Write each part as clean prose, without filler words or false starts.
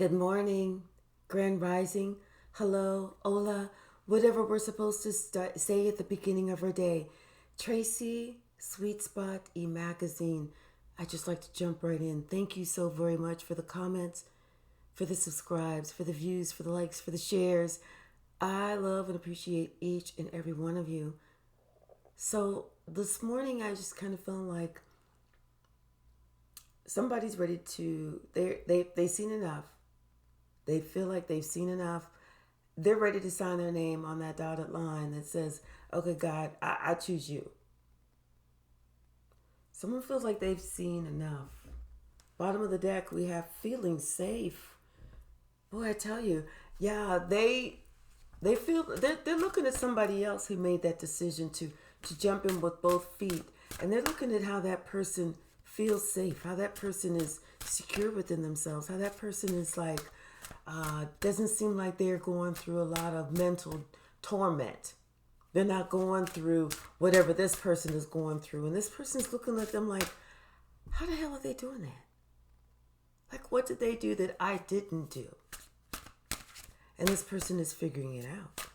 Good morning, Grand Rising, hello, hola, whatever we're supposed to say at the beginning of our day. Tracy, Sweet Spot, E-Magazine. I just like to jump right in. Thank you so very much for the comments, for the subscribes, for the views, for the likes, for the shares. I love and appreciate each and every one of you. So this morning I just kind of feel like somebody's ready to, they've seen enough. They feel like they've seen enough. They're ready to sign their name on that dotted line that says, okay, God, I choose you. Someone feels like they've seen enough. Bottom of the deck, we have feeling safe. Boy, I tell you, yeah, they feel they're looking at somebody else who made that decision to jump in with both feet, and they're looking at how that person feels safe, how that person is secure within themselves, how that person is like doesn't seem like they're going through a lot of mental torment. They're not going through whatever this person is going through, and this person's looking at them like, how the hell are they doing that? Like, what did they do that I didn't do? And this person is figuring it out.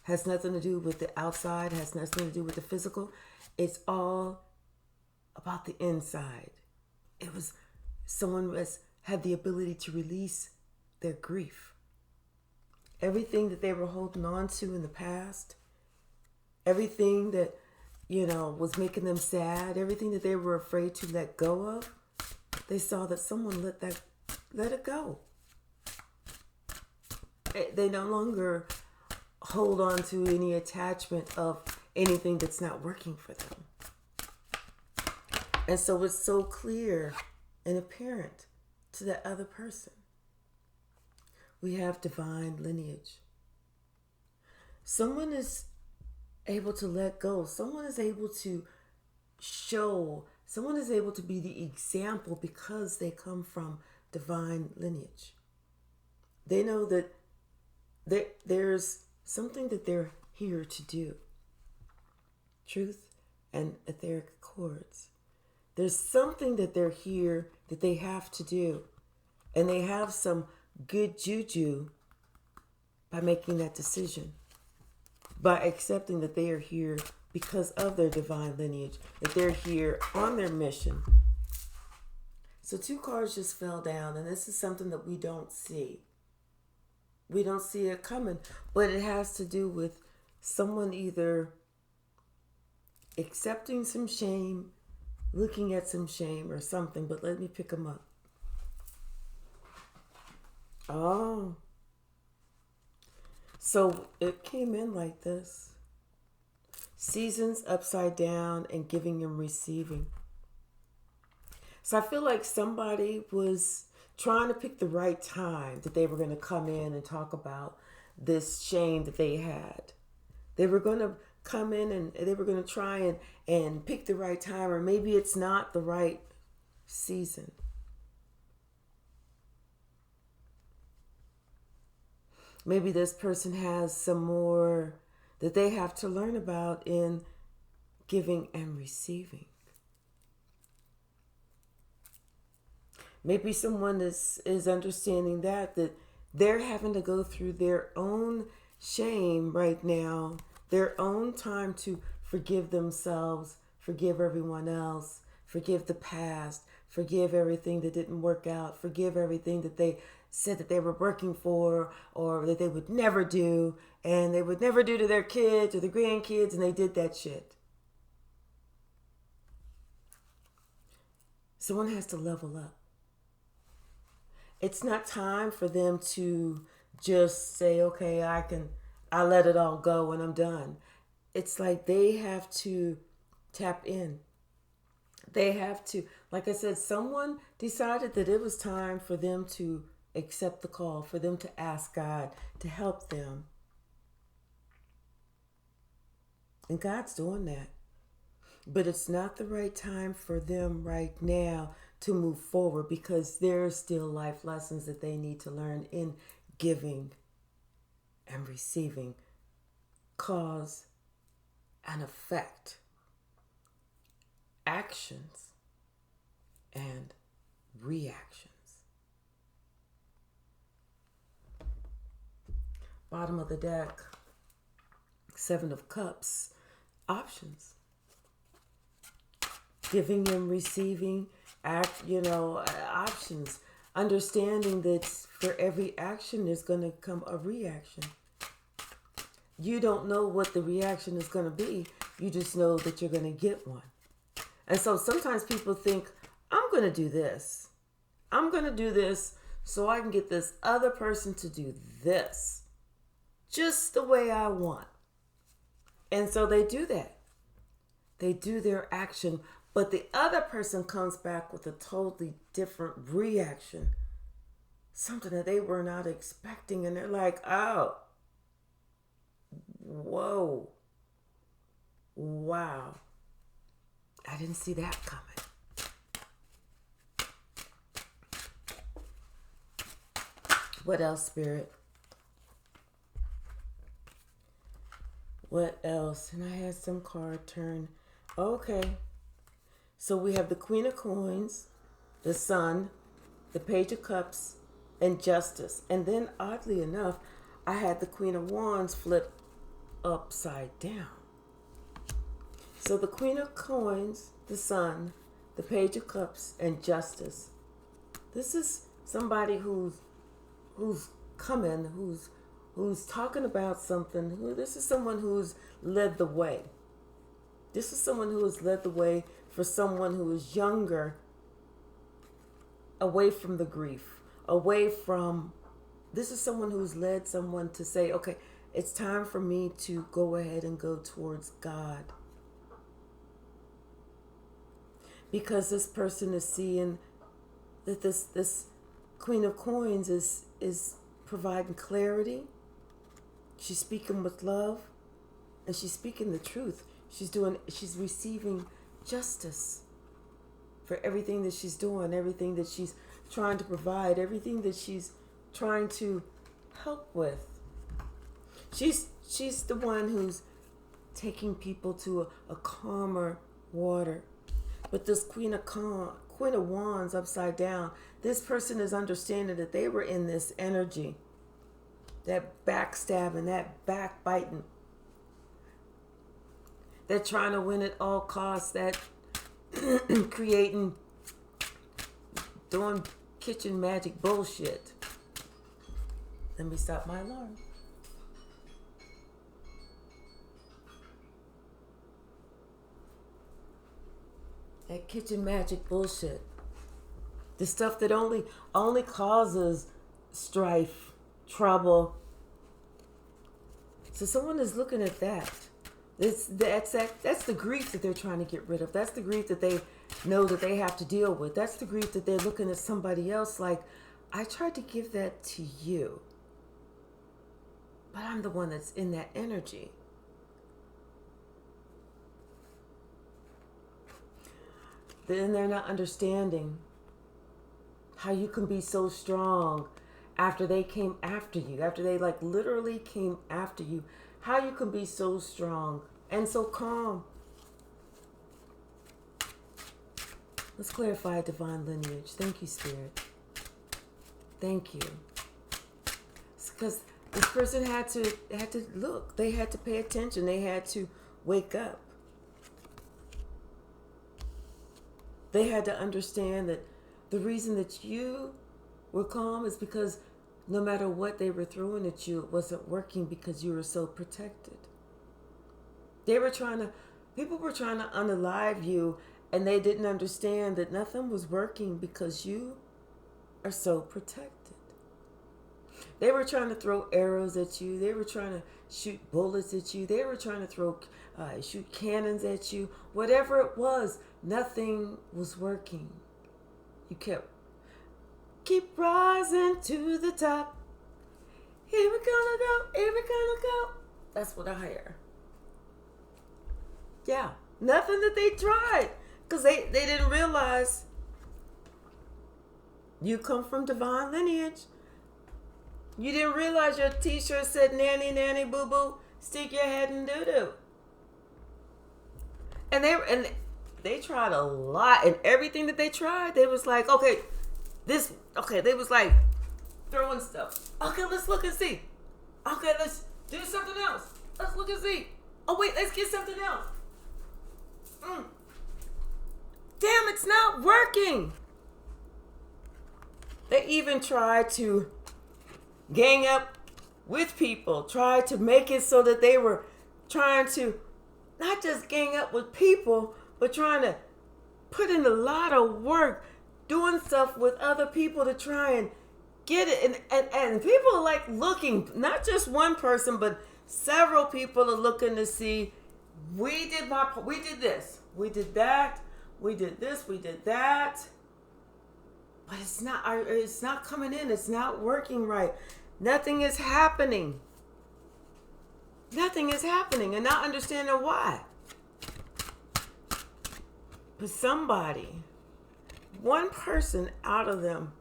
Has nothing to do with the outside, has nothing to do with the physical. It's all about the inside. It was someone who has had the ability to release their grief. Everything that they were holding on to in the past, everything that, was making them sad, everything that they were afraid to let go of, they saw that someone let it go. They no longer hold on to any attachment of anything that's not working for them. And so it's so clear and apparent to that other person. We have divine lineage. Someone is able to let go. Someone is able to show. Someone is able to be the example because they come from divine lineage. They know that there's something that they're here to do. Truth and etheric accords. There's something that they're here that they have to do. And they have some good juju by making that decision. By accepting that they are here because of their divine lineage. That they're here on their mission. So 2 cards just fell down. And this is something that we don't see. We don't see it coming. But it has to do with someone either accepting some shame, looking at some shame or something. But let me pick them up. Oh. So it came in like this. Seasons upside down and giving and receiving. So I feel like somebody was trying to pick the right time that they were going to come in and talk about this shame that they had. They were going to come in and they were going to try and pick the right time, or maybe it's not the right season. Maybe this person has some more that they have to learn about in giving and receiving. Maybe someone is understanding that they're having to go through their own shame right now, their own time to forgive themselves, forgive everyone else, forgive the past, forgive everything that didn't work out, forgive everything that they said that they were working for or that they would never do, and they would never do to their kids or the grandkids, and they did that shit. Someone has to level up. It's not time for them to just say, okay, I let it all go and I'm done. It's like they have to tap in. They have to, like I said, someone decided that it was time for them to accept the call, for them to ask God to help them. And God's doing that. But it's not the right time for them right now to move forward because there's still life lessons that they need to learn in giving and receiving. Cause and effect. Actions and reactions. Bottom of the deck, Seven of Cups, options. Giving and receiving, options. Understanding that for every action there's going to come a reaction. You don't know what the reaction is going to be. You just know that you're going to get one. And so sometimes people think, I'm going to do this. I'm going to do this so I can get this other person to do this. Just the way I want. And so they do that. They do their action, but the other person comes back with a totally different reaction. Something that they were not expecting. And they're like, oh, whoa, wow. I didn't see that coming. What else, Spirit? What else? And I had some card turn. Okay. So we have the Queen of Coins, the Sun, the Page of Cups, and Justice. And then, oddly enough, I had the Queen of Wands flip upside down. So the Queen of Coins, the Sun, the Page of Cups, and Justice. This is somebody who's coming, who's talking about something. This is someone who's led the way. This is someone who has led the way for someone who is younger, away from the grief, away from... This is someone who's led someone to say, okay, it's time for me to go ahead and go towards God. Because this person is seeing that this Queen of Coins is providing clarity. She's speaking with love, and she's speaking the truth. She's receiving justice for everything that she's doing, everything that she's trying to provide, everything that she's trying to help with. She's the one who's taking people to a calmer water. But this Queen of Wands upside down, this person is understanding that they were in this energy, that backstabbing, that backbiting. They're trying to win at all costs, that doing kitchen magic bullshit. Let me stop my alarm. That kitchen magic bullshit. The stuff that only causes strife, trouble. So someone is looking at that. That's the grief that they're trying to get rid of. That's the grief that they know that they have to deal with. That's the grief that they're looking at somebody else like, I tried to give that to you, but I'm the one that's in that energy. Then they're not understanding how you can be so strong after they came after you, after they literally came after you. How you can be so strong and so calm. Let's clarify divine lineage. Thank you, Spirit. Thank you. It's because this person had to look. They had to pay attention. They had to wake up. They had to understand that the reason that you were calm is because no matter what they were throwing at you, it wasn't working because you were so protected. People were trying to unalive you, and they didn't understand that nothing was working because you are so protected. They were trying to throw arrows at you. They were trying to shoot bullets at you. They were trying to shoot cannons at you. Whatever it was, nothing was working. You keep rising to the top. Here we gonna go, here we gonna go. That's what I hear. Yeah, nothing that they tried. Because they didn't realize you come from divine lineage. You didn't realize your t-shirt said nanny, nanny, boo, boo, stick your head in doo-doo. And they tried a lot. And everything that they tried, they was like, they was like throwing stuff. Okay, let's look and see. Okay, let's do something else. Let's look and see. Oh wait, let's get something else. Damn, it's not working. They even tried to gang up with people, tried to make it so that they were trying to not just gang up with people, but trying to put in a lot of work doing stuff with other people to try and get it. And people are like looking, not just one person, but several people are looking to see, we did this, we did that, we did this, we did that. But it's not coming in. It's not working right. Nothing is happening. Nothing is happening, and not understanding why. But somebody, one person out of them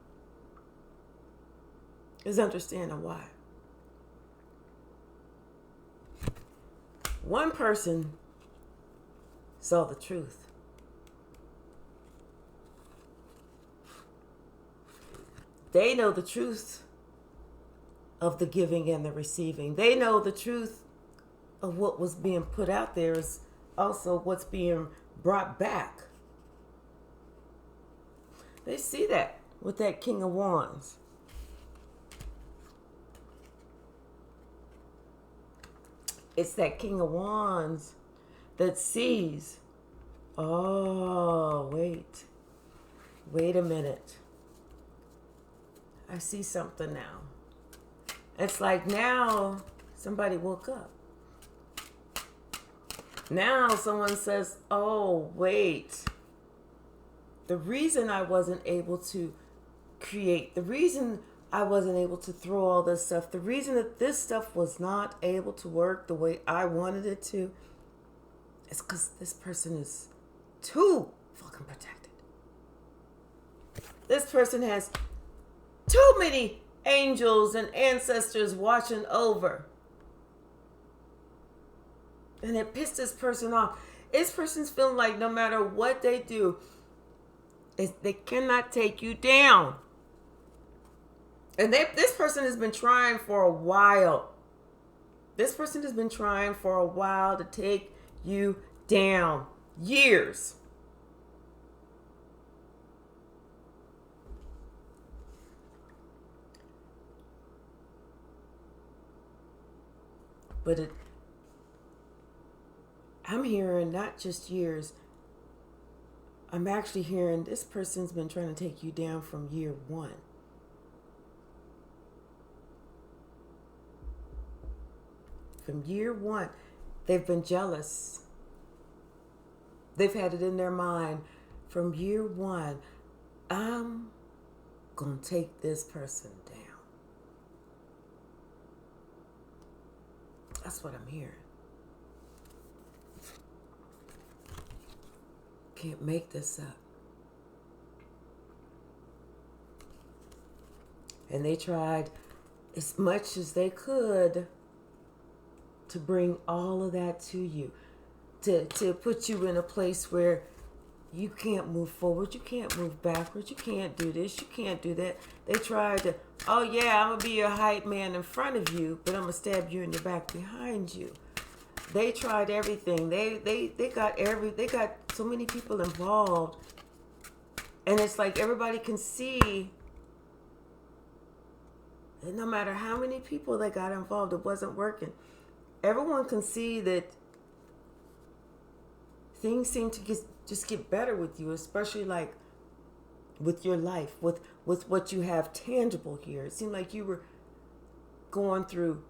is understanding why. One person saw the truth. They know the truth of the giving and the receiving. They know the truth of what was being put out there is also what's being brought back. They see that with that King of Wands. It's that King of Wands that sees, oh, wait a minute. I see something now. It's like now somebody woke up. Now someone says, oh, wait. The reason I wasn't able to create, the reason I wasn't able to throw all this stuff, the reason that this stuff was not able to work the way I wanted it to, is because this person is too fucking protected. This person has too many angels and ancestors watching over. And it pissed this person off. This person's feeling like no matter what they do, they cannot take you down. And this person has been trying for a while. This person has been trying for a while to take you down. Years. But I'm hearing not just years. I'm actually hearing this person's been trying to take you down from year one. From year one, they've been jealous. They've had it in their mind from year one, I'm going to take this person down. That's what I'm hearing. Can't make this up. And they tried as much as they could to bring all of that to you. To put you in a place where you can't move forward, you can't move backwards, you can't do this, you can't do that. They tried to, oh yeah, I'm going to be your hype man in front of you, but I'm going to stab you in your back behind you. They tried everything. They got so many people involved. And it's like everybody can see that no matter how many people they got involved, it wasn't working. Everyone can see that things seem to just get better with you, especially like with your life, with what you have tangible here. It seemed like you were going through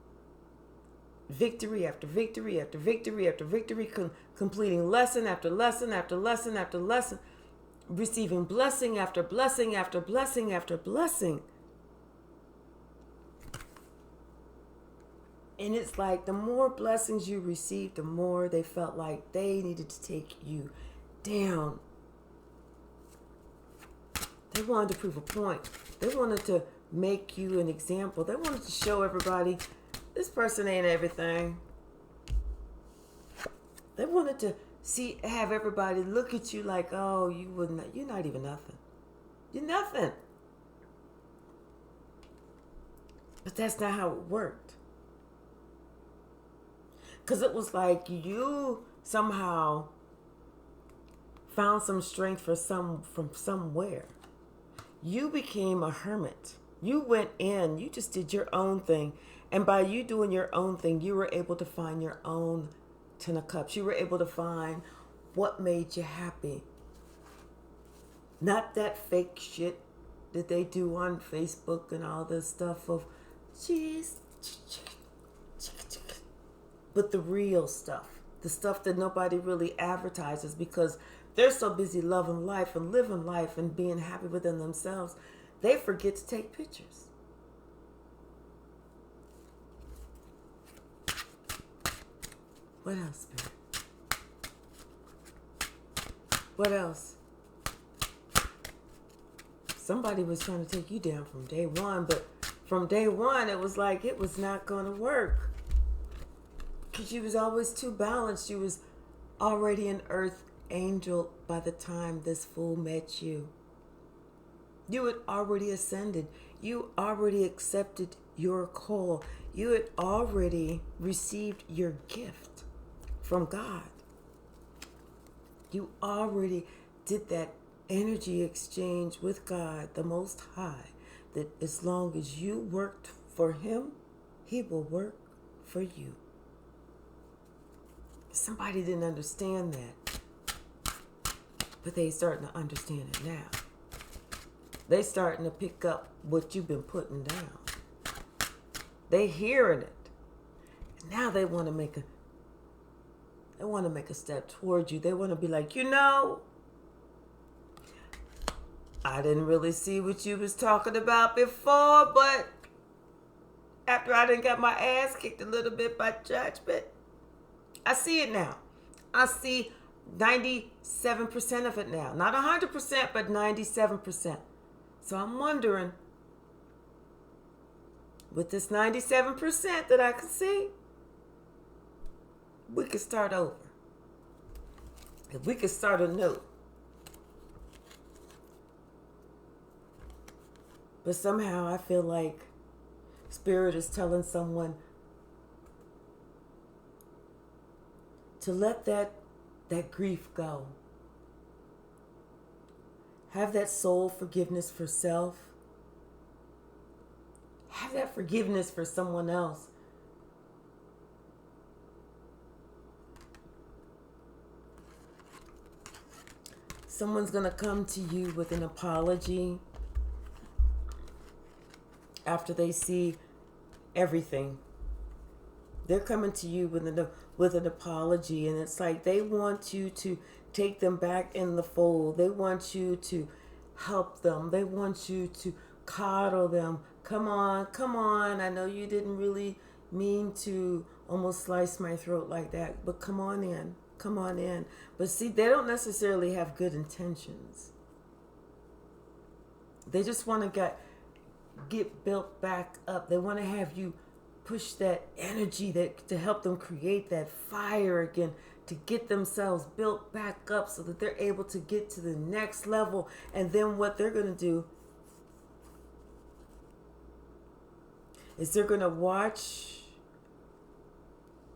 victory after victory after victory after victory, completing lesson after lesson after lesson after lesson, receiving blessing after blessing after blessing after blessing. And it's like the more blessings you received, the more they felt like they needed to take you down. They wanted to prove a point. They wanted to make you an example. They wanted to show everybody this person ain't everything. They wanted to have everybody look at you like, oh, you're not even nothing. You're nothing. But that's not how it worked. Because it was like you somehow found some strength from somewhere. You became a hermit. You went in, you just did your own thing. And by you doing your own thing, you were able to find your own Ten of Cups. You were able to find what made you happy. Not that fake shit that they do on Facebook and all this stuff of cheese, but the real stuff. The stuff that nobody really advertises because they're so busy loving life and living life and being happy within themselves. They forget to take pictures. What else, Spirit? What else? Somebody was trying to take you down from day one, but from day one, it was like it was not going to work. Because you was always too balanced. You was already an earth angel by the time this fool met you. You had already ascended. You already accepted your call. You had already received your gift from God. You already did that energy exchange with God, the Most High, that as long as you worked for Him, He will work for you. Somebody didn't understand that, but they starting to understand it now. They starting to pick up what you've been putting down. They hearing it. Now they want to make a step towards you. They want to be like, I didn't really see what you was talking about before, but after I done got my ass kicked a little bit by judgment, I see it now. I see 97% of it now. Not 100%, but 97%. So I'm wondering, with this 97% that I can see, we could start over. If we could start anew. But somehow I feel like Spirit is telling someone to let that grief go. Have that soul forgiveness for self. Have that forgiveness for someone else. Someone's going to come to you with an apology after they see everything. They're coming to you with an apology, and it's like they want you to take them back in the fold. They want you to help them. They want you to coddle them. Come on. I know you didn't really mean to almost slice my throat like that, but come on in. But see, they don't necessarily have good intentions. They just want to get built back up. They want to have you push that energy to help them create that fire again, to get themselves built back up so that they're able to get to the next level. And then what they're going to do is they're going to watch,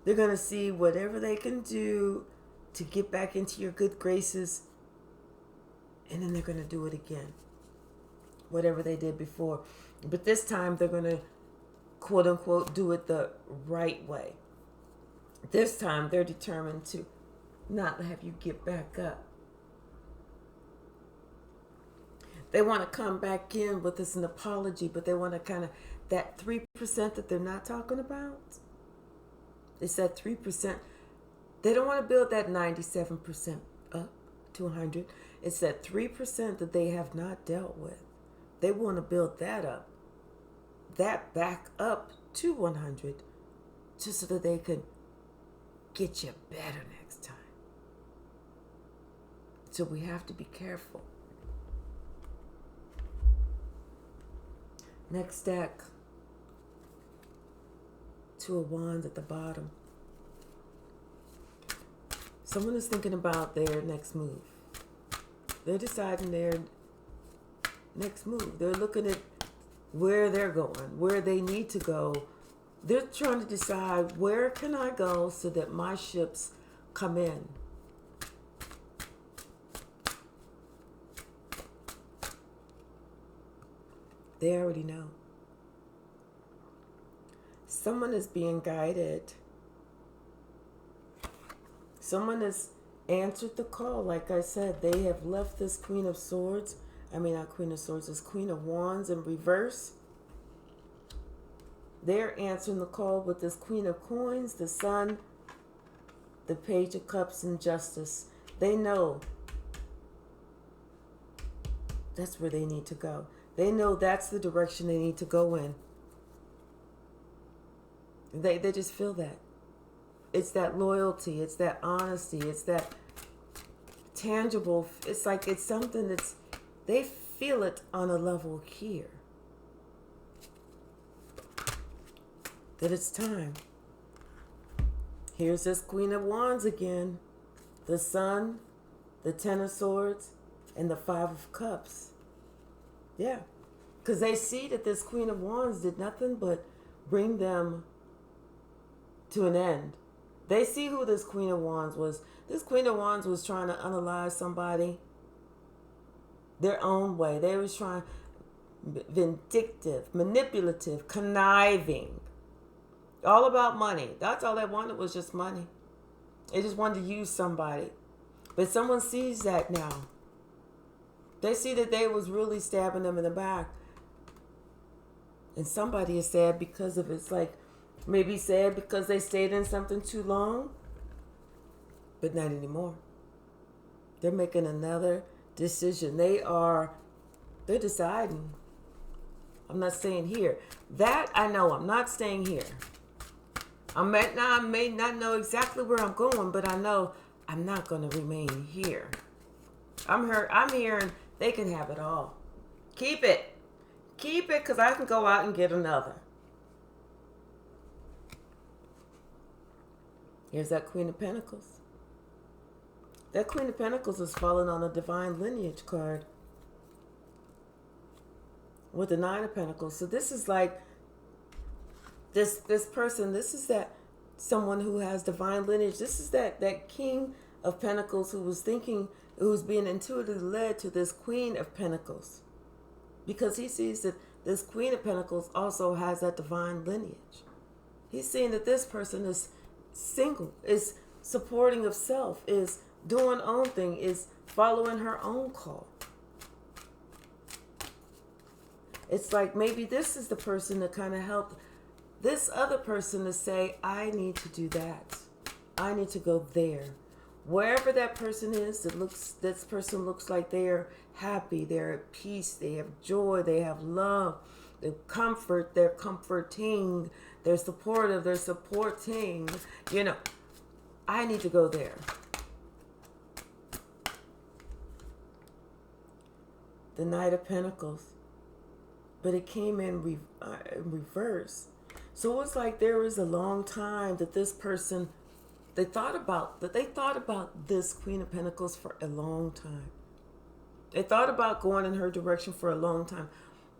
they're going to see whatever they can do to get back into your good graces, and then they're going to do it again, whatever they did before. But this time they're going to, quote unquote, do it the right way. This time they're determined to not have you get back up. They want to come back in with this an apology, but they want to kind of, that 3% that they're not talking about, it's that 3%. They don't want to build that 97% up to 100. It's that 3% that they have not dealt with. They want to build that up, that back up to 100, just so that they can get you better next time. So we have to be careful. Next deck, Two of Wands at the bottom. Someone is thinking about their next move. They're deciding their next move. They're looking at where they're going, where they need to go, They're trying to decide, where can I go so that my ships come in? They already know. Someone is being guided. Someone has answered the call. Like I said, they have left this Queen of Swords. I mean, not Queen of Swords, this Queen of Wands in reverse. They're answering the call with this Queen of Coins, the Sun, the Page of Cups, and Justice. They know that's where they need to go. They know that's the direction they need to go in. They just feel that. It's that loyalty. It's that honesty. It's that tangible. It's like it's something that's, they feel it on a level here. That it's time. Here's this Queen of Wands again. The Sun, the Ten of Swords, and the Five of Cups. Yeah. Because they see that this Queen of Wands did nothing but bring them to an end. They see who this Queen of Wands was. This Queen of Wands was trying to unalive somebody their own way. They was trying, vindictive, manipulative, conniving. All about money. That's all they wanted, was just money. They just wanted to use somebody. But someone sees that now. They see that they was really stabbing them in the back. And somebody is sad because of it. It's like, maybe sad because they stayed in something too long. But not anymore. They're making another decision. They're deciding. I'm not staying here. That I know. I'm not staying here. I may not know exactly where I'm going, but I know I'm not going to remain here. I'm here and they can have it all. Keep it. Keep it, because I can go out and get another. Here's that Queen of Pentacles. That Queen of Pentacles is falling on a divine lineage card with the Nine of Pentacles. So this is like this person, this is that someone who has divine lineage. This is that King of Pentacles who's being intuitively led to this Queen of Pentacles. Because he sees that this Queen of Pentacles also has that divine lineage. He's seeing that this person is single, is supporting of self, is doing own thing, is following her own call. It's like maybe this is the person that kind of helped this other person to say, I need to do that. I need to go there. Wherever that person is, this person looks like they're happy, they're at peace, they have joy, they have love, they comfort, they're comforting, they're supportive, they're supporting. I need to go there. The Knight of Pentacles. But it came in reverse. So it's like there was a long time that this person, they thought about this Queen of Pentacles for a long time. They thought about going in her direction for a long time.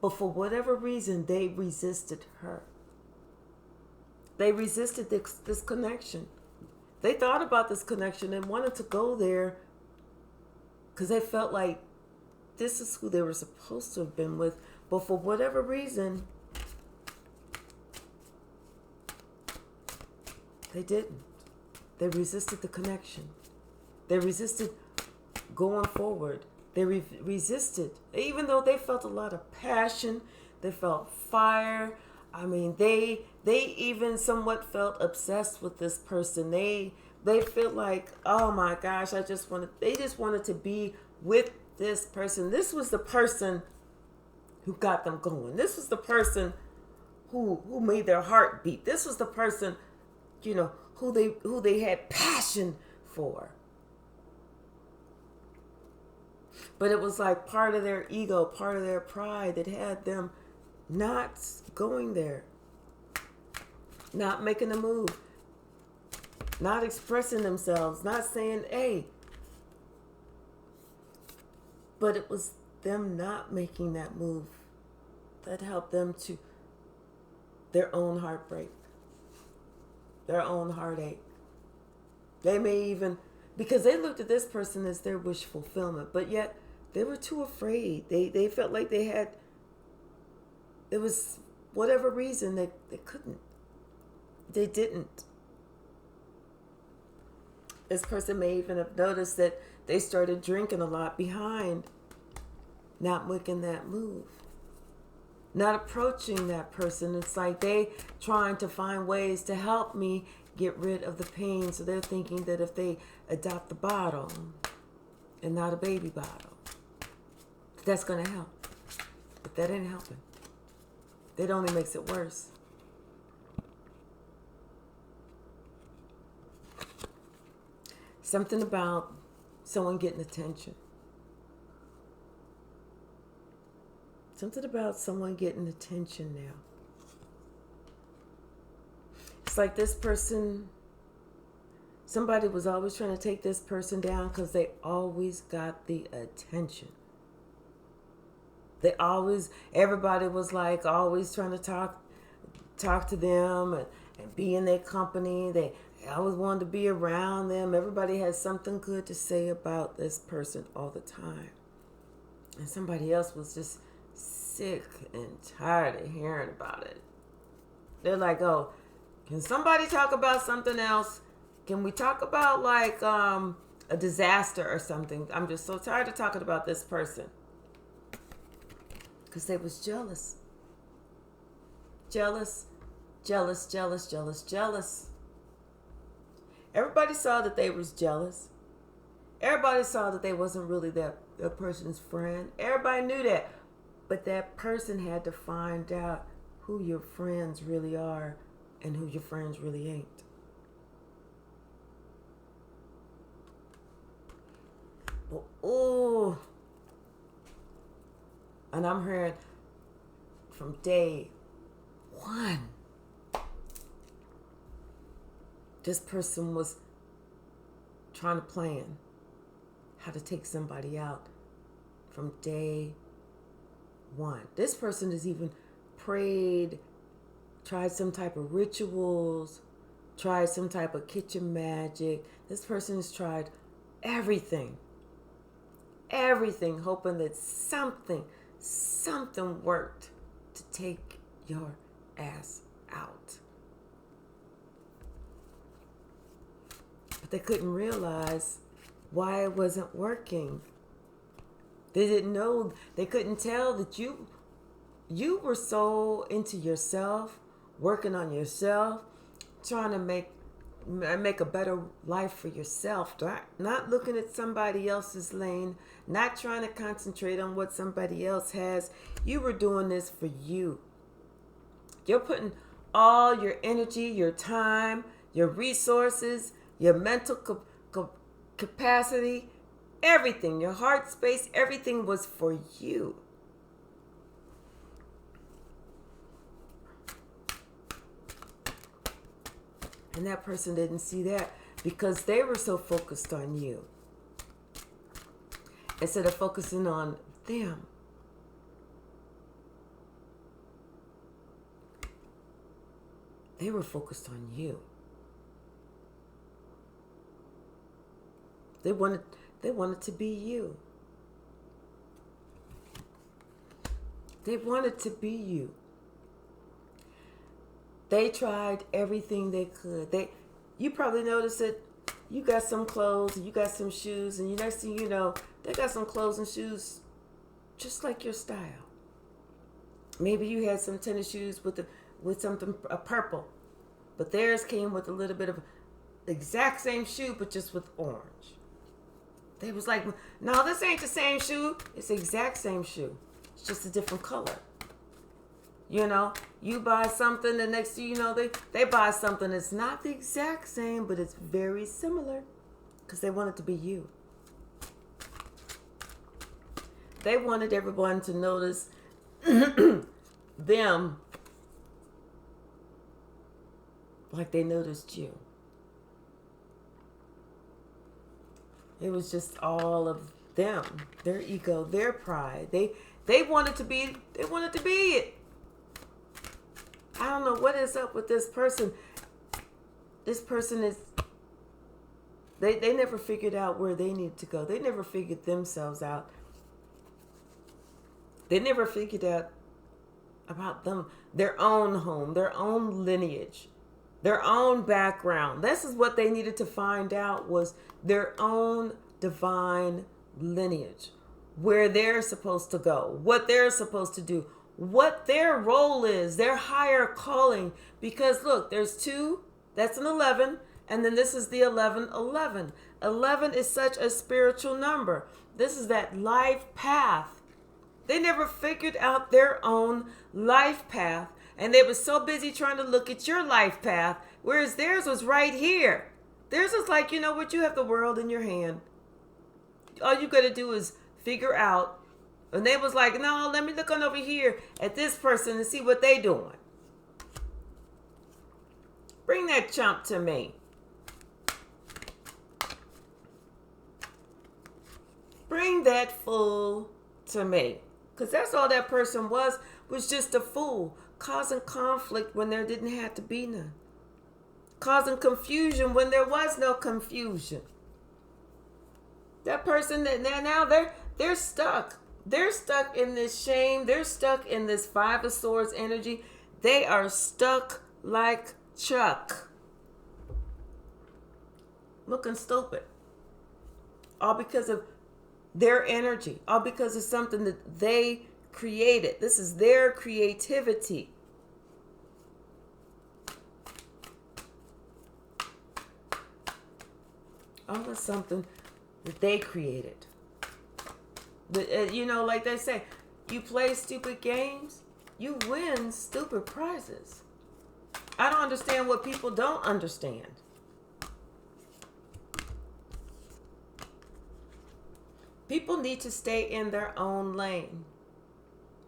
But for whatever reason, they resisted her. They resisted this connection. They thought about this connection and wanted to go there because they felt like this is who they were supposed to have been with. But for whatever reason, they didn't. They resisted the connection. They resisted going forward. They resisted, even though they felt a lot of passion. They felt fire. I mean, they even somewhat felt obsessed with this person. They feel like, oh my gosh, they just wanted to be with this person. This was the person who got them going. This was the person who made their heart beat. This was the person, who they had passion for. But it was like part of their ego, part of their pride that had them not going there, not making a move, not expressing themselves, not saying, hey. But it was them not making that move that helped them to their own heartbreak. their own heartache. They may even, because they looked at this person as their wish fulfillment, but yet they were too afraid. They felt like they had, it was whatever reason they couldn't. They didn't. This person may even have noticed that they started drinking a lot behind not making that move, not approaching that person. It's like they trying to find ways to help me get rid of the pain. So they're thinking that if they adopt the bottle and not a baby bottle, that's going to help. But that ain't helping. It only makes it worse. Something about someone getting attention. Something about someone getting attention now. It's like this person, somebody was always trying to take this person down because they always got the attention. They always, everybody was like always trying to talk to them and be in their company. They always wanted to be around them. Everybody had something good to say about this person all the time. And somebody else was just sick and tired of hearing about it. They're like, oh, can somebody talk about something else? Can we talk about like a disaster or something? I'm just so tired of talking about this person. Because they was jealous. Jealous, jealous, jealous, jealous, jealous. Everybody saw that they was jealous. Everybody saw that they wasn't really that person's friend. Everybody knew that. But that person had to find out who your friends really are and who your friends really ain't. Oh, and I'm hearing from day one, this person was trying to plan how to take somebody out from day one. This person has even prayed, tried some type of rituals, tried some type of kitchen magic. This person has tried everything, hoping that something worked to take your ass out. But they couldn't realize why it wasn't working. They didn't know, they couldn't tell that you were so into yourself, working on yourself, trying to make a better life for yourself, not looking at somebody else's lane, not trying to concentrate on what somebody else has. You were doing this for you. You're putting all your energy, your time, your resources, your mental capacity, everything, your heart space, everything was for you. And that person didn't see that because they were so focused on you. Instead of focusing on them. They were focused on you. They wanted to be you. They wanted to be you. They tried everything they could. You probably noticed that you got some clothes and you got some shoes, and next thing you know, they got some clothes and shoes just like your style. Maybe you had some tennis shoes with something purple, but theirs came with a little bit of the exact same shoe, but just with orange. They was like, no, this ain't the same shoe. It's the exact same shoe. It's just a different color. You know, you buy something, the next thing you know, they buy something that's not the exact same, but it's very similar because they want it to be you. They wanted everyone to notice them like they noticed you. It was just all of them, their ego, their pride. They wanted to be it. I don't know what is up with this person. this person is, they never figured out where they need to go. They never figured themselves out. They never figured out about them, their own home, their own lineage, their own background. This is what they needed to find out, was their own divine lineage, where they're supposed to go, what they're supposed to do, what their role is, their higher calling. Because look, there's 2, that's an 11, and then this is the 11. 11 is such a spiritual number. This is that life path. They never figured out their own life path, and they were so busy trying to look at your life path, whereas theirs was right here. Theirs is like, you know what, you have the world in your hand. All you got to do is figure out. And they was like, no, let me look on over here at this person and see what they doing. Bring that chump to me. Bring that fool to me. Because that's all that person was just a fool, causing conflict when there didn't have to be none. Causing confusion when there was no confusion. That person, now they're stuck. They're stuck in this shame. They're stuck in this 5 of Swords energy. They are stuck like Chuck. Looking stupid. All because of their energy. All because of something that they created. This is their creativity. All of something that they created. But, you know, like they say, you play stupid games, you win stupid prizes. I don't understand what people don't understand. People need to stay in their own lane.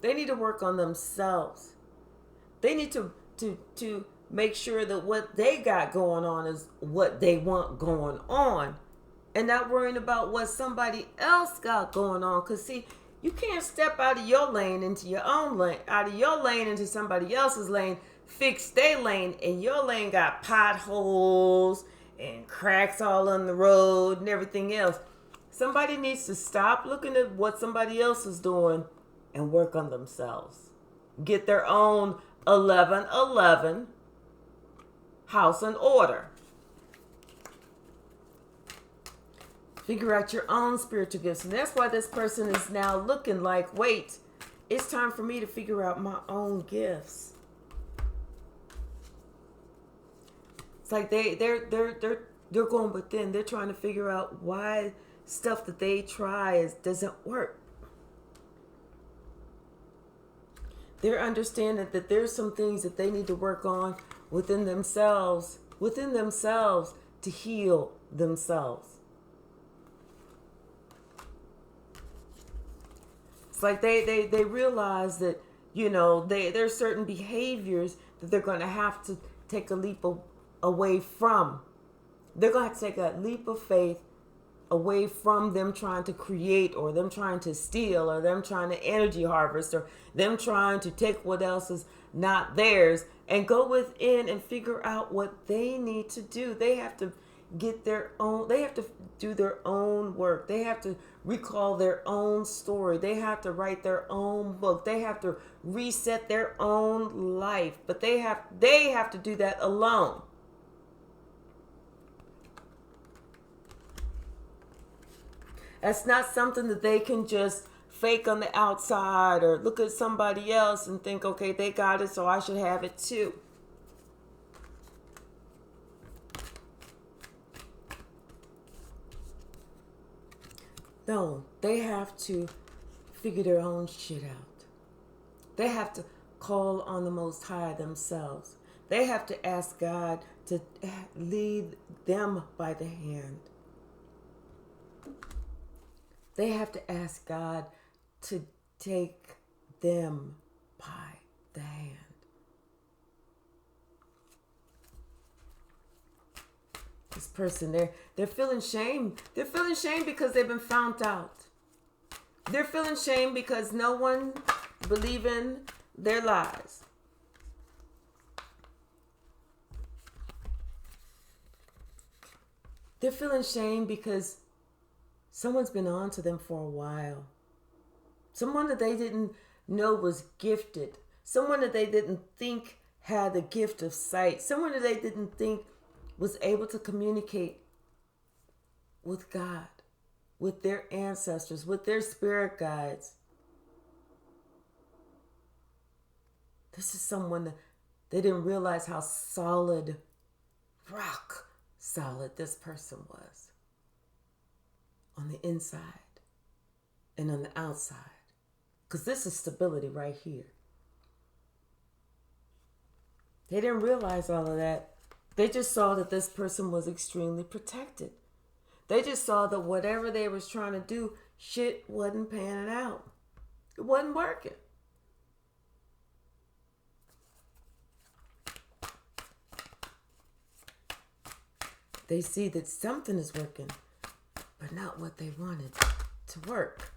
They need to work on themselves. They need to make sure that what they got going on is what they want going on, and not worrying about what somebody else got going on. Because see, you can't step out of your lane into your own lane, out of your lane into somebody else's lane, fix their lane, and your lane got potholes and cracks all on the road and everything else. Somebody needs to stop looking at what somebody else is doing and work on themselves. Get their own 11 house in order. Figure out your own spiritual gifts. And that's why this person is now looking like, wait, it's time for me to figure out my own gifts. It's like they're going within. They're trying to figure out why stuff that they try doesn't work. They're understanding that there's some things that they need to work on within themselves to heal themselves. It's like they realize that, you know, there's certain behaviors that they're going to have to take a leap away from. They're going to have to take a leap of faith away from them trying to create, or them trying to steal, or them trying to energy harvest, or them trying to take what else is not theirs, and go within and figure out what they need to do. They have to get their own, they have to do their own work. They have to recall their own story. They have to write their own book. They have to reset their own life. But they have to do that alone. That's not something that they can just fake on the outside or look at somebody else and think, okay, they got it, so I should have it too. No, they have to figure their own shit out. They have to call on the Most High themselves. They have to ask God to lead them by the hand. They have to ask God to take them by the hand. This person, they're feeling shame. They're feeling shame because they've been found out. They're feeling shame because no one believes in their lies. They're feeling shame because someone's been on to them for a while. Someone that they didn't know was gifted. Someone that they didn't think had the gift of sight. Someone that they didn't think was able to communicate with God, with their ancestors, with their spirit guides. This is someone that they didn't realize how solid, rock solid this person was on the inside and on the outside. Because this is stability right here. They didn't realize all of that. They just saw that this person was extremely protected. They just saw that whatever they was trying to do, shit wasn't panning out. It wasn't working. They see that something is working, but not what they wanted to work.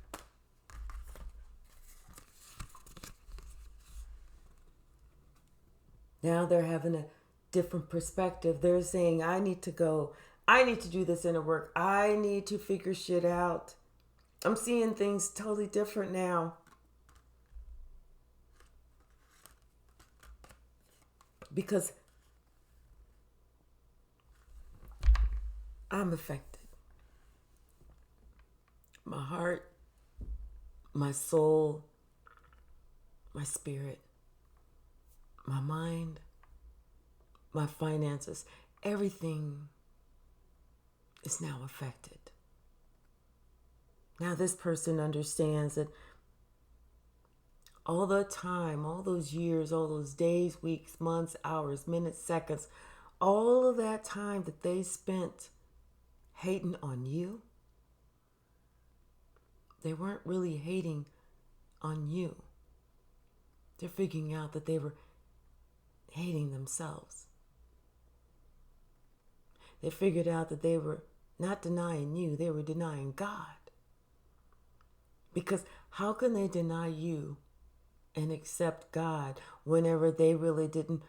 Now they're having a different perspective. They're saying, I need to go. I need to do this inner work. I need to figure shit out. I'm seeing things totally different now. Because I'm affected. My heart, my soul, my spirit, my mind, my finances, everything is now affected. Now this person understands that all the time, all those years, all those days, weeks, months, hours, minutes, seconds, all of that time that they spent hating on you, they weren't really hating on you. They're figuring out that they were hating themselves. They figured out that they were not denying you, they were denying God. Because how can they deny you and accept God whenever they really didn't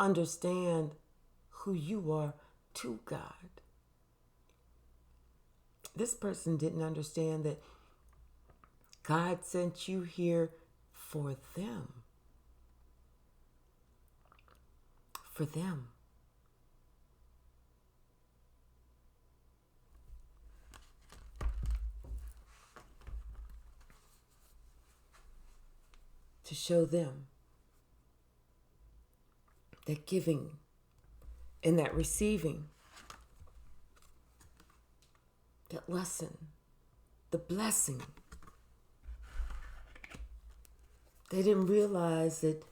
understand who you are to God? This person didn't understand that God sent you here for them. For them. To show them that giving and that receiving, that lesson, the blessing. They didn't realize that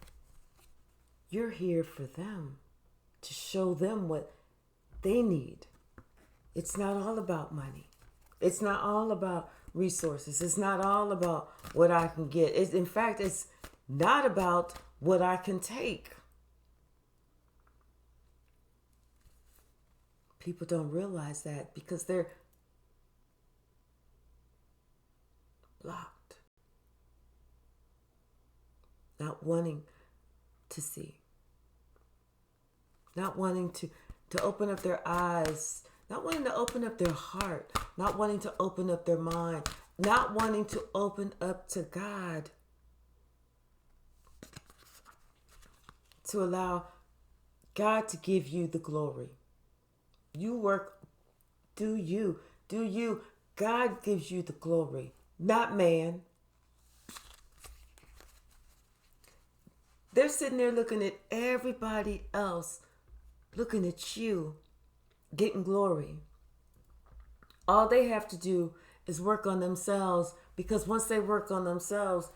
you're here for them, to show them what they need. It's not all about money. It's not all about resources. It's not all about what I can get. In fact, it's not about what I can take. People don't realize that because they're blocked. Not wanting to see. Not wanting to open up their eyes. Not wanting to open up their heart. Not wanting to open up their mind. Not wanting to open up to God. To allow God to give you the glory. You work, do you. God gives you the glory, not man. They're sitting there looking at everybody else, looking at you, getting glory. All they have to do is work on themselves, because once they work on themselves,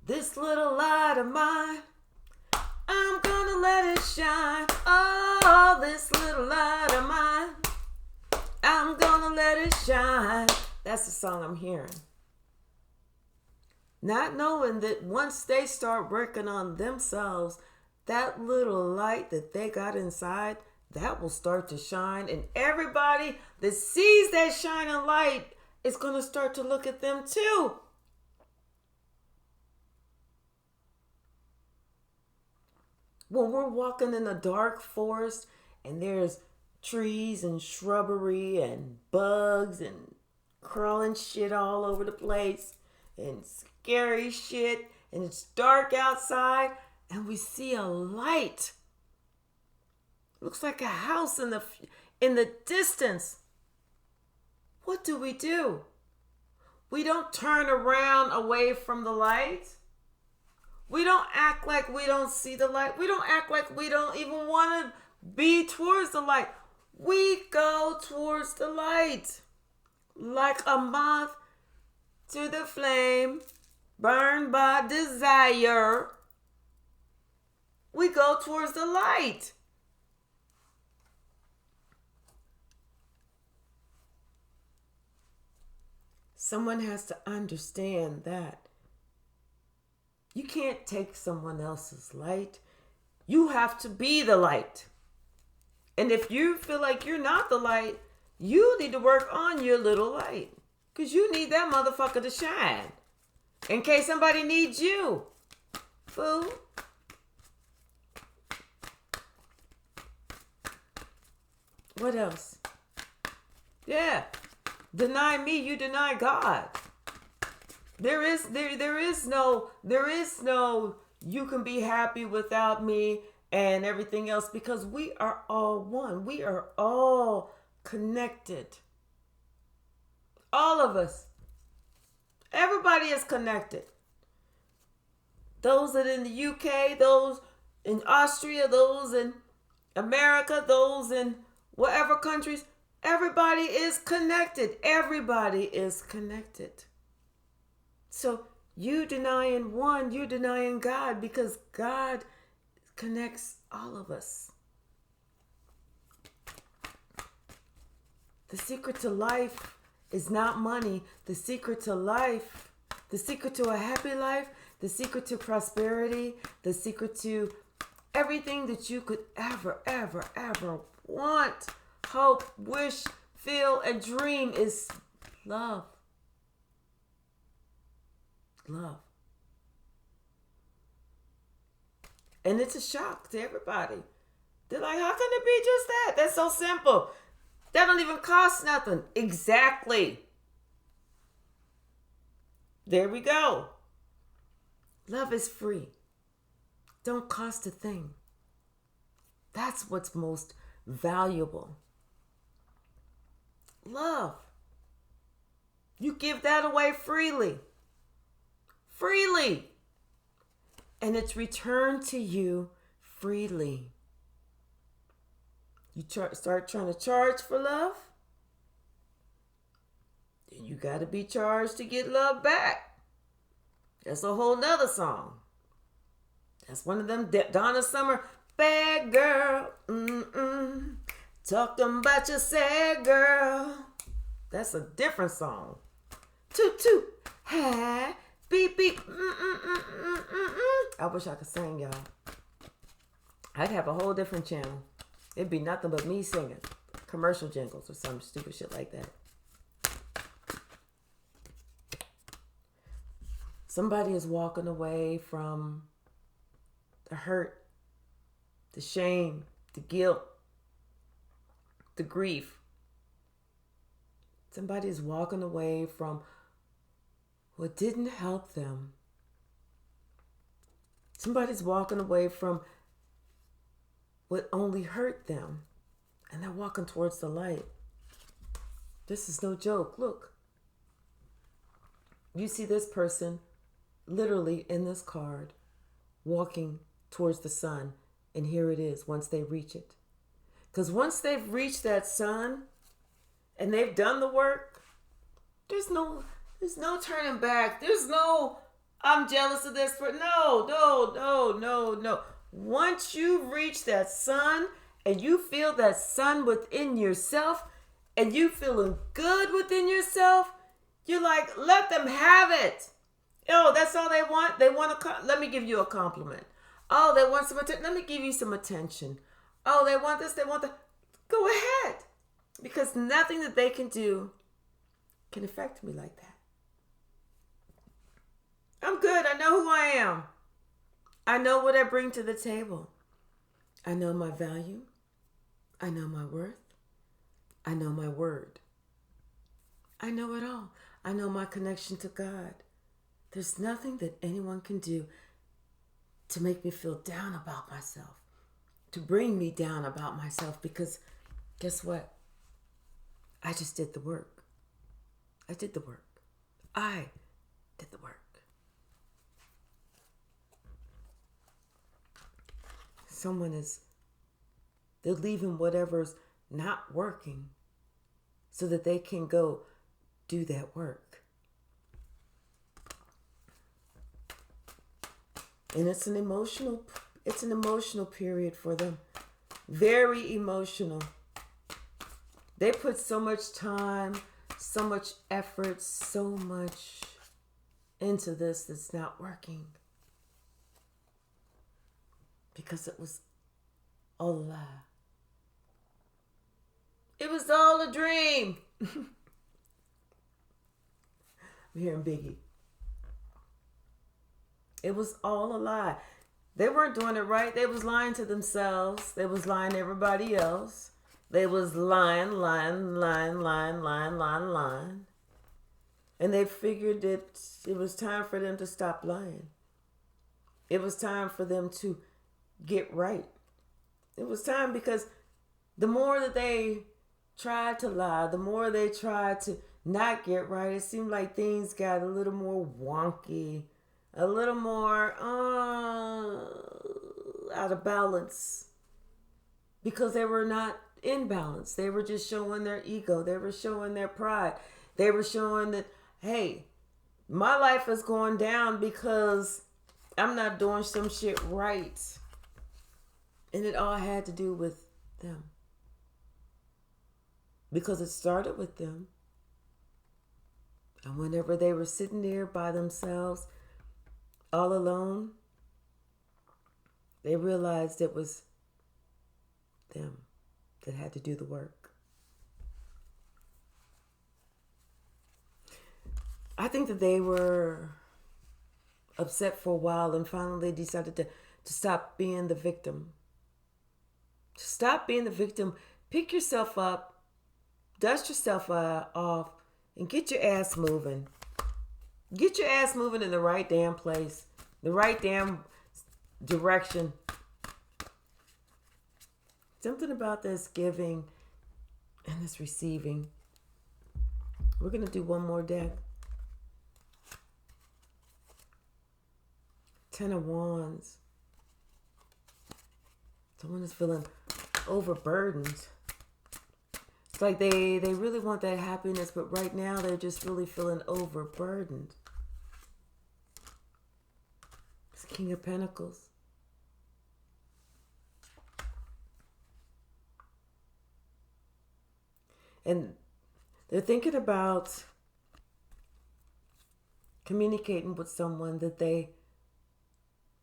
this little light of mine, I'm gonna let it shine. Oh, this little light of mine, I'm gonna let it shine. That's the song I'm hearing. Not knowing that once they start working on themselves, that little light that they got inside, that will start to shine. And everybody that sees that shining light is going to start to look at them too. When we're walking in a dark forest and there's trees and shrubbery and bugs and crawling shit all over the place and scary shit, and it's dark outside and we see a light. Looks like a house in the distance. What do? We don't turn around away from the light. We don't act like we don't see the light. We don't act like we don't even want to be towards the light. We go towards the light. Like a moth to the flame, burned by desire. We go towards the light. Someone has to understand that. You can't take someone else's light. You have to be the light. And if you feel like you're not the light, you need to work on your little light. Because you need that motherfucker to shine. In case somebody needs you. Fool. What else? Yeah. Deny me, you deny God. There is no you can be happy without me and everything else, because we are all one. We are all connected. All of us. Everybody is connected. Those that in the UK, those in Austria, those in America, those in whatever countries, everybody is connected. Everybody is connected. So you denying one, you denying God, because God connects all of us. The secret to life is not money. The secret to life, the secret to a happy life, the secret to prosperity, the secret to everything that you could ever want, hope, wish, feel, and dream is love. Love. And it's a shock to everybody. They're like, how can it be just that? That's so simple. That don't even cost nothing. Exactly. There we go. Love is free. Don't cost a thing. That's what's most valuable. Love. You give that away freely. Freely. And it's returned to you freely. You start trying to charge for love, then you got to be charged to get love back. That's a whole nother song. That's one of them Donna Summer, bad girl, talking about your sad girl. That's a different song. Toot toot, ha, beep beep, I wish I could sing, y'all. I'd have a whole different channel. It'd be nothing but me singing commercial jingles or some stupid shit like that. Somebody is walking away from the hurt, the shame, the guilt, the grief. Somebody is walking away from what didn't help them. Somebody's walking away from what only hurt them, and they're walking towards the light. This is no joke. Look. You see this person literally in this card walking towards the sun, and here it is once they reach it. Because once they've reached that sun and they've done the work, there's no turning back. There's no, I'm jealous of this. No. Once you reach that sun and you feel that sun within yourself and you feeling good within yourself, you're like, let them have it. Oh, that's all they want. They want to, let me give you a compliment. Oh, they want some attention. Let me give you some attention. Oh, they want this, they want that. Go ahead. Because nothing that they can do can affect me like that. I'm good. I know who I am. I know what I bring to the table. I know my value. I know my worth. I know my word. I know it all. I know my connection to God. There's nothing that anyone can do to make me feel down about myself, to bring me down about myself, because guess what? I just did the work. I did the work. I did the work. They're leaving whatever's not working so that they can go do that work. And it's an emotional period for them. Very emotional. They put so much time, so much effort, so much into this that's not working. Because it was all a lie. It was all a dream. I'm hearing Biggie. It was all a lie. They weren't doing it right. They was lying to themselves. They was lying to everybody else. They was lying. And they figured that it was time for them to stop lying. It was time for them to get right. It was time, because the more that they tried to lie, the more they tried to not get right, it seemed like things got a little more wonky, a little more out of balance, because they were not in balance. They were just showing their ego. They were showing their pride. They were showing that, hey, my life is going down because I'm not doing some shit right. And it all had to do with them. Because it started with them. And whenever they were sitting there by themselves, all alone, they realized it was them that had to do the work. I think that they were upset for a while, and finally decided to stop being the victim. Stop being the victim. Pick yourself up, dust yourself off, and get your ass moving. Get your ass moving in the right damn place, the right damn direction. Something about this giving and this receiving. We're going to do one more deck. 10 of Wands. Someone is feeling overburdened. It's like they really want that happiness, but right now they're just really feeling overburdened. It's King of Pentacles. And they're thinking about communicating with someone that they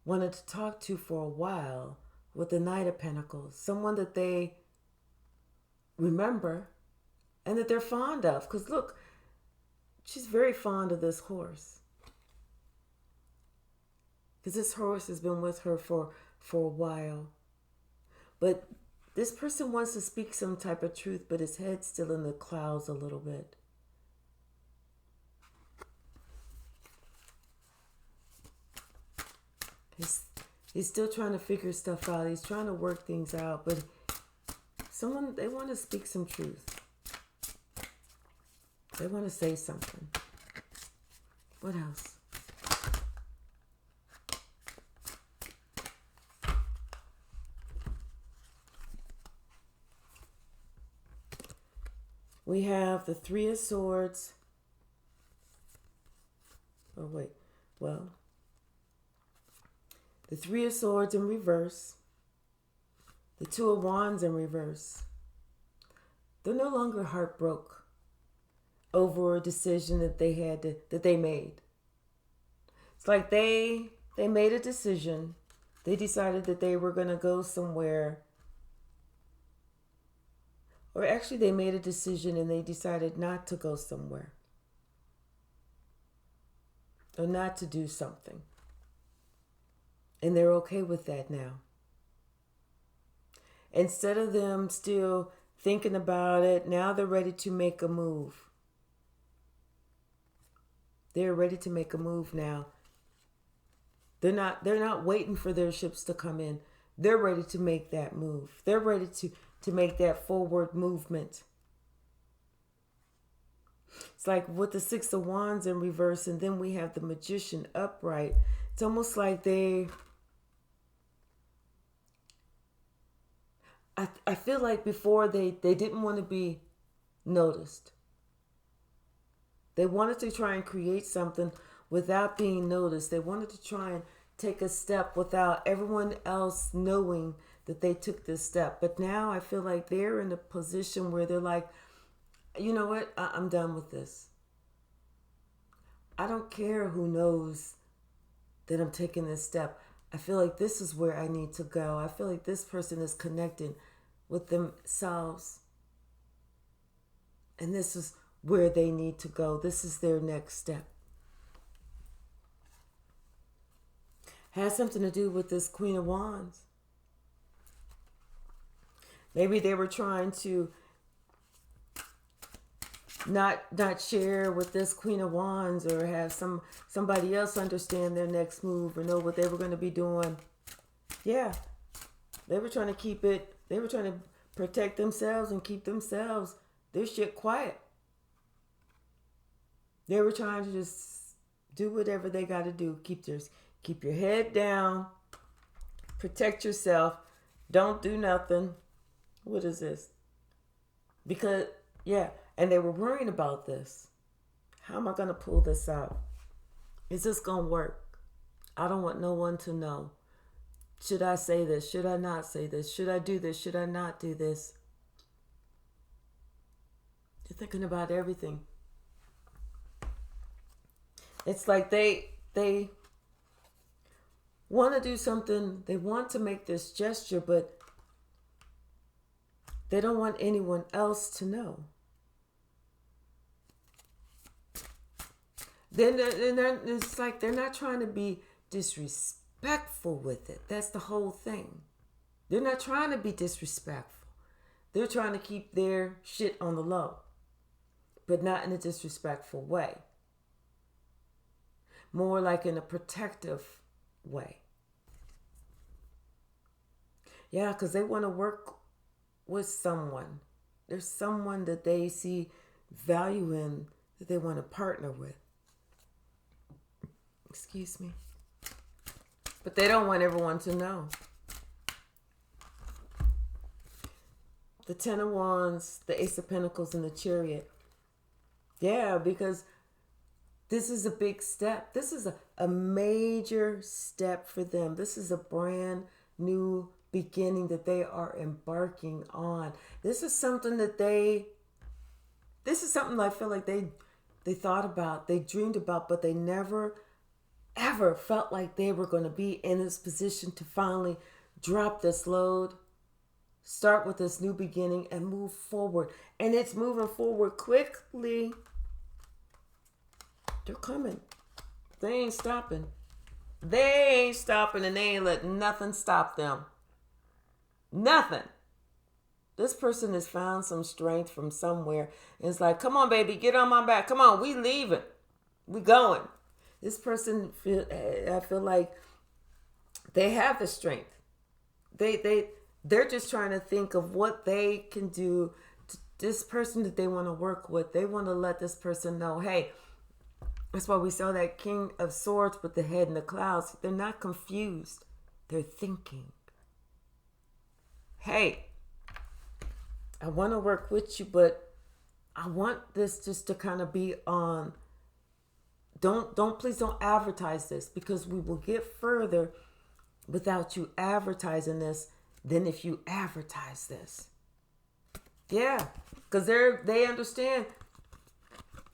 wanted to talk to for a while, with the Knight of Pentacles. Someone that they remember and that they're fond of. Because look, she's very fond of this horse. Because this horse has been with her for a while. But this person wants to speak some type of truth, but his head's still in the clouds a little bit. He's still trying to figure stuff out. He's trying to work things out, but they want to speak some truth. They want to say something. What else? We have the Three of Swords. Oh, wait. Well, the Three of Swords in reverse. The Two of Wands in reverse. They're no longer heartbroken over a decision that they made. It's like they made a decision. They decided that they were going to go somewhere. Or actually they made a decision and they decided not to go somewhere. Or not to do something. And they're okay with that now. Instead of them still thinking about it. Now they're ready to make a move. They're ready to make a move now. They're not waiting for their ships to come in. They're ready to make that move. They're ready to make that forward movement. It's like with the Six of Wands in reverse, and then we have the Magician upright. It's almost like I feel like before they didn't want to be noticed. They wanted to try and create something without being noticed. They wanted to try and take a step without everyone else knowing that they took this step. But now I feel like they're in a position where they're like, you know what? I'm done with this. I don't care who knows that I'm taking this step. I feel like this is where I need to go. I feel like this person is connecting with themselves. And this is where they need to go. This is their next step. Has something to do with this Queen of Wands. Maybe they were trying to not share with this Queen of Wands, or have somebody else understand their next move or know what they were going to be doing. Yeah. They were trying to keep it, they were trying to protect themselves and keep themselves, their shit quiet. They were trying to just do whatever they got to do. Keep your head down. Protect yourself. Don't do nothing. What is this? Because, yeah, and they were worrying about this. How am I going to pull this out? Is this going to work? I don't want no one to know. Should I say this? Should I not say this? Should I do this? Should I not do this? You're thinking about everything. It's like they want to do something. They want to make this gesture, but they don't want anyone else to know. Then it's like they're not trying to be disrespectful with it. That's the whole thing. They're not trying to be disrespectful. They're trying to keep their shit on the low, but not in a disrespectful way. More like in a protective way. Yeah, because they want to work with someone. There's someone that they see value in, that they want to partner with. Excuse me. But they don't want everyone to know. The Ten of Wands, the Ace of Pentacles, and the Chariot. Yeah, because this is a big step. This is a major step for them. This is a brand new beginning that they are embarking on. This is something I feel like they thought about, they dreamed about, but they never, ever felt like they were going to be in this position to finally drop this load, start with this new beginning, and move forward. And it's moving forward quickly. They're coming. They ain't stopping. They ain't stopping, and they ain't letting nothing stop them. Nothing. This person has found some strength from somewhere. And it's like, come on, baby, get on my back. Come on, we leaving. We going. This person, I feel like they have the strength. They're just trying to think of what they can do to this person that they want to work with. They want to let this person know, hey, that's why we saw that King of Swords with the head in the clouds. They're not confused. They're thinking. Hey, I want to work with you, but I want this just to kind of be on. Please don't advertise this, because we will get further without you advertising this than if you advertise this. Yeah, because they understand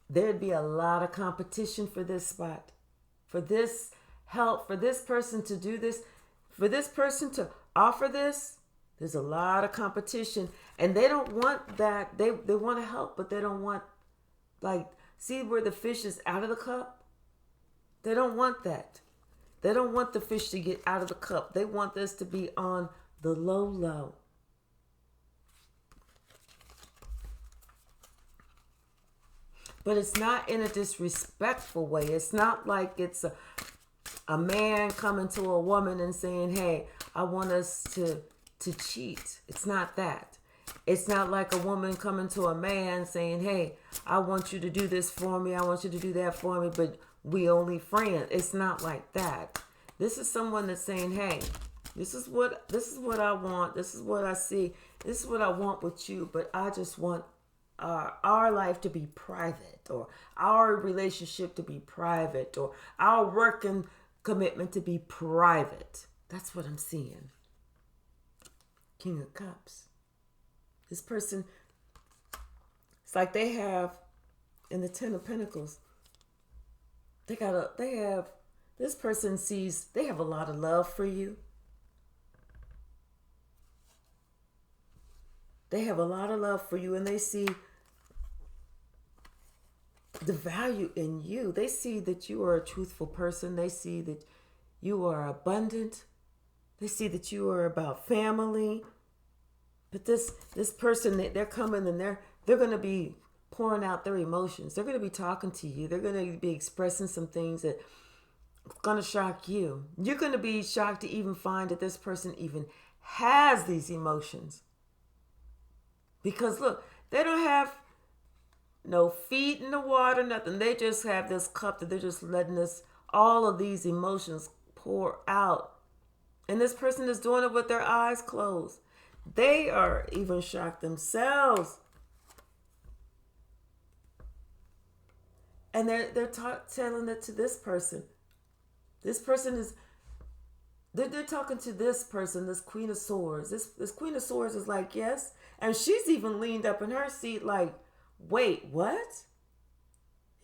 there'd be a lot of competition for this spot, for this help, for this person to do this, for this person to offer this. There's a lot of competition, and they don't want that. They want to help, but they don't want, like, see where the fish is out of the cup? They don't want that. They don't want the fish to get out of the cup. They want this to be on the low. But it's not in a disrespectful way. It's not like it's a man coming to a woman and saying, hey, I want us to cheat. It's not that. It's not like a woman coming to a man saying, hey, I want you to do this for me. I want you to do that for me, but we only friends. It's not like that. This is someone that's saying, hey, this is what I want. This is what I see. This is what I want with you, but I just want our life to be private, or our relationship to be private, or our working commitment to be private. That's what I'm seeing. King of Cups. This person, it's like they have in the Ten of Pentacles, this person sees they have a lot of love for you. They have a lot of love for you, and they see the value in you. They see that you are a truthful person. They see that you are abundant. They see that you are about family. But this person, they're coming and they're going to be pouring out their emotions. They're going to be talking to you. They're going to be expressing some things that are going to shock you. You're going to be shocked to even find that this person even has these emotions. Because look, they don't have no feet in the water, nothing. They just have this cup that they're just letting all of these emotions pour out. And this person is doing it with their eyes closed. They are even shocked themselves. And they're telling it to this person. This person is, they're talking to this person, this Queen of Swords. This Queen of Swords is like, yes. And she's even leaned up in her seat like, wait, what?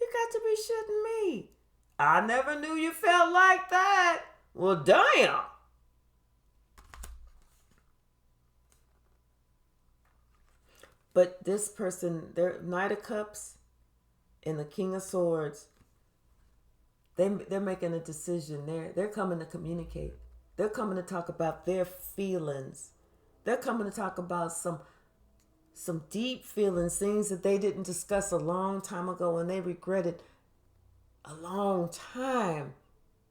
You got to be shitting me. I never knew you felt like that. Well, damn. But this person, their Knight of Cups and the King of Swords, they're making a decision. They're coming to communicate. They're coming to talk about their feelings. They're coming to talk about some deep feelings, things that they didn't discuss a long time ago and they regretted a long time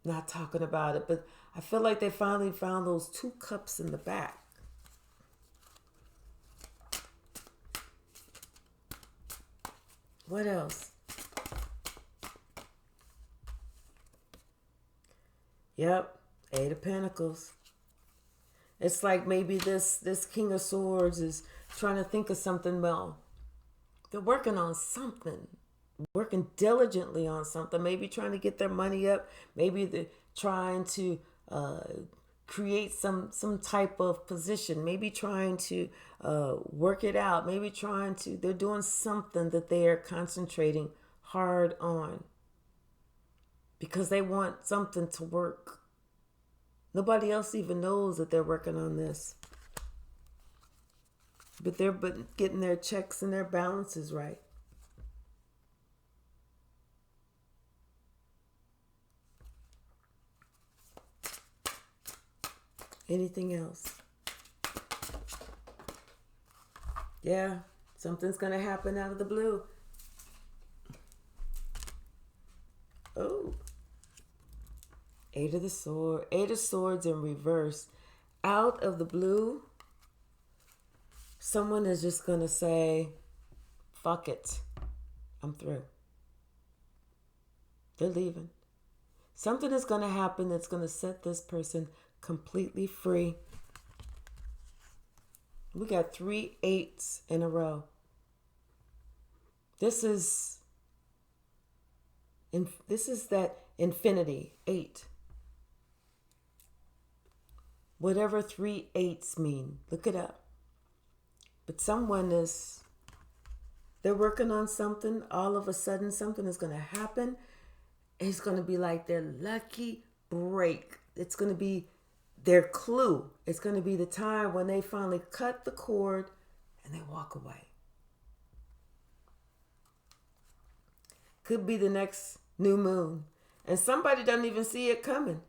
not talking about it. But I feel like they finally found those two cups in the back. What else? Yep, Eight of Pentacles. It's like maybe this King of Swords is trying to think of something. Well, they're working on something, working diligently on something, maybe trying to get their money up. Maybe they're trying to create some type of position, maybe trying to work it out, maybe they're doing something that they are concentrating hard on because they want something to work. Nobody else even knows that they're working on this. But they're getting their checks and their balances right. Anything else? Yeah, something's going to happen out of the blue. Oh. Eight of Swords in reverse. Out of the blue, someone is just going to say, fuck it. I'm through. They're leaving. Something is going to happen that's going to set this person completely free. We got 3 8s in a row. This is that infinity, 8. Whatever 3 8s mean, look it up. But they're working on something. All of a sudden, something is going to happen. It's going to be like their lucky break. It's going to be their clue. It's going to be the time when they finally cut the cord and they walk away. Could be the next new moon. And somebody doesn't even see it coming.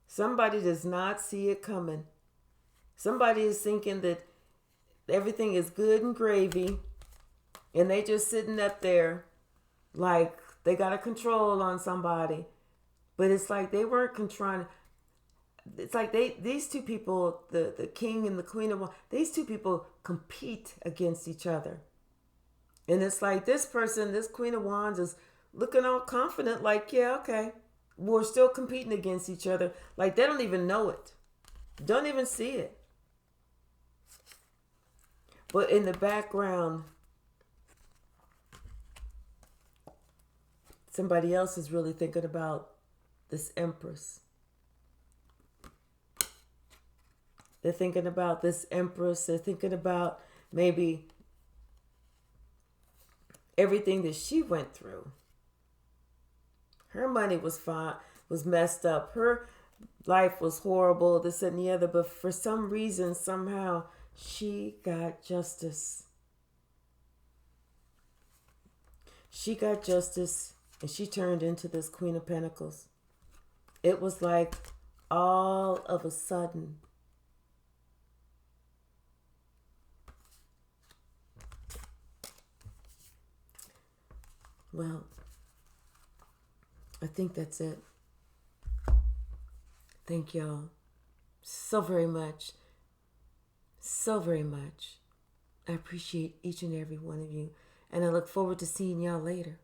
Somebody does not see it coming. Somebody is thinking that everything is good and gravy and they just sitting up there like they got a control on somebody. But it's like they weren't controlling. It's like these two people, the king and the queen of wands, these two people compete against each other. And it's like this person, this queen of wands, is looking all confident, like, yeah, okay, we're still competing against each other. Like they don't even know it, don't even see it. But in the background, somebody else is really thinking about this empress. They're thinking about this empress. They're thinking about maybe everything that she went through. Her money was fine, was messed up. Her life was horrible, this and the other. But for some reason, somehow, she got justice. She got justice, and she turned into this Queen of Pentacles. It was like all of a sudden, well, I think that's it. Thank y'all so very much. So very much. I appreciate each and every one of you. And I look forward to seeing y'all later.